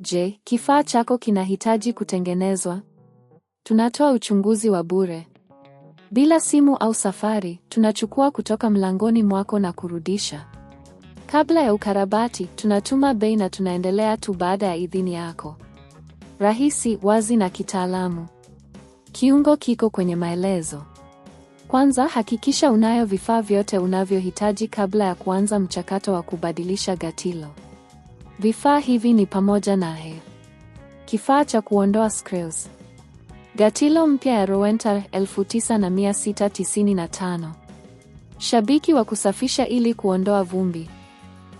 Je, kifaa chako kinahitaji kutengenezwa? Tunatoa uchunguzi wa bure. Bila simu au safari, tunachukua kutoka mlangoni mwako na kurudisha. Kabla ya ukarabati, tunatuma bei na tunaendelea tu baada ya idhini yako. Rahisi, wazi na kitaalamu. Kiungo kiko kwenye maelezo. Kwanza, hakikisha unayo vifaa vyote unavyohitaji kabla ya kuanza mchakato wa kubadilisha gatilo. Vifaa hivi ni pamoja na kifaa cha kuondoa screws. Gatilo mpya ya Rowenta 9695. Shabiki wa kusafisha ili kuondoa vumbi.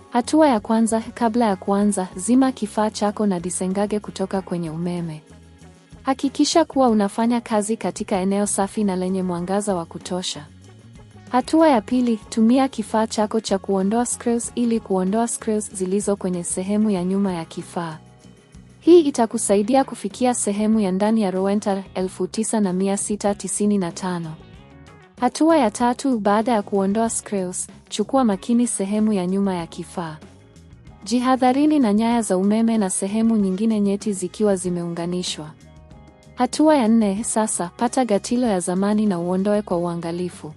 Hatua ya kwanza, kabla ya kuanza, zima kifaa chako na disengage kutoka kwenye umeme. Hakikisha kuwa unafanya kazi katika eneo safi na lenye mwangaza wa kutosha. Hatua ya pili, tumia kifaa chako cha kuondoa screws ili kuondoa screws zilizo kwenye sehemu ya nyuma ya kifaa. Hii itakusaidia kufikia sehemu ya ndani ya Rowenta 9695. Hatua ya tatu, baada ya kuondoa screws, chukua makini sehemu ya nyuma ya kifaa. Jihadharini na nyaya za umeme na sehemu nyingine nyeti zikiwa zimeunganishwa. Hatua ya nne, sasa pata gatilo ya zamani na uondoe kwa uangalifu.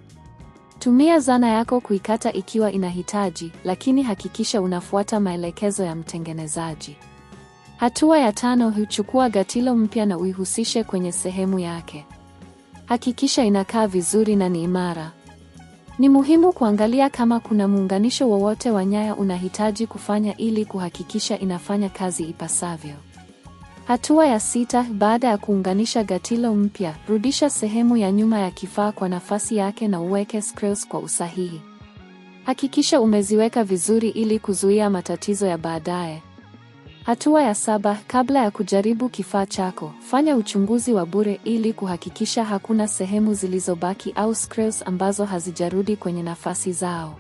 Tumia zana yako kuikata ikiwa inahitaji, lakini hakikisha unafuata maelekezo ya mtengenezaji. Hatua ya tano, huchukua gatilo mpya na uihusishe kwenye sehemu yake. Hakikisha inakaa vizuri na ni imara. Ni muhimu kuangalia kama kuna muunganisho wowote wa nyaya unahitaji kufanya ili kuhakikisha inafanya kazi ipasavyo. Hatua ya sita, baada ya kuunganisha gatilo mpya, rudisha sehemu ya nyuma ya kifaa kwa nafasi yake na uweke screws kwa usahihi. Hakikisha umeziweka vizuri ili kuzuia matatizo ya baadaye. Hatua ya saba, kabla ya kujaribu kifaa chako, fanya uchunguzi wa bure ili kuhakikisha hakuna sehemu zilizobaki au screws ambazo hazijarudi kwenye nafasi zao.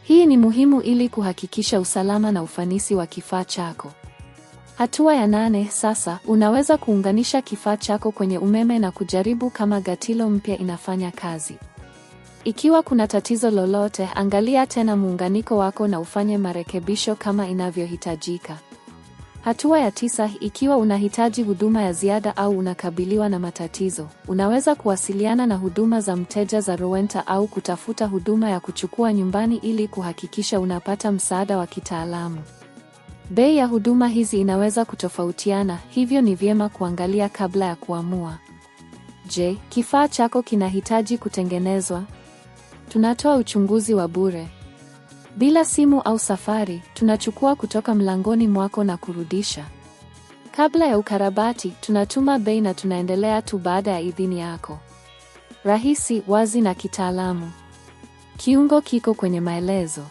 Hii ni muhimu ili kuhakikisha usalama na ufanisi wa kifaa chako. Hatua ya nane, sasa unaweza kuunganisha kifaa chako kwenye umeme na kujaribu kama gatilo mpya inafanya kazi. Ikiwa kuna tatizo lolote, angalia tena muunganiko wako na ufanye marekebisho kama inavyohitajika. Hatua ya tisa, ikiwa unahitaji huduma ya ziada au unakabiliwa na matatizo, unaweza kuwasiliana na huduma za mteja za Rowenta au kutafuta huduma ya kuchukua nyumbani ili kuhakikisha unapata msaada wa kitaalamu. Bei ya huduma hizi inaweza kutofautiana, hivyo ni vyema kuangalia kabla ya kuamua. Je, kifaa chako kinahitaji kutengenezwa? Tunatoa uchunguzi wa bure. Bila simu au safari, tunachukua kutoka mlangoni mwako na kurudisha. Kabla ya ukarabati, tunatuma bei na tunaendelea tu baada ya idhini yako. Rahisi, wazi na kitaalamu. Kiungo kiko kwenye maelezo.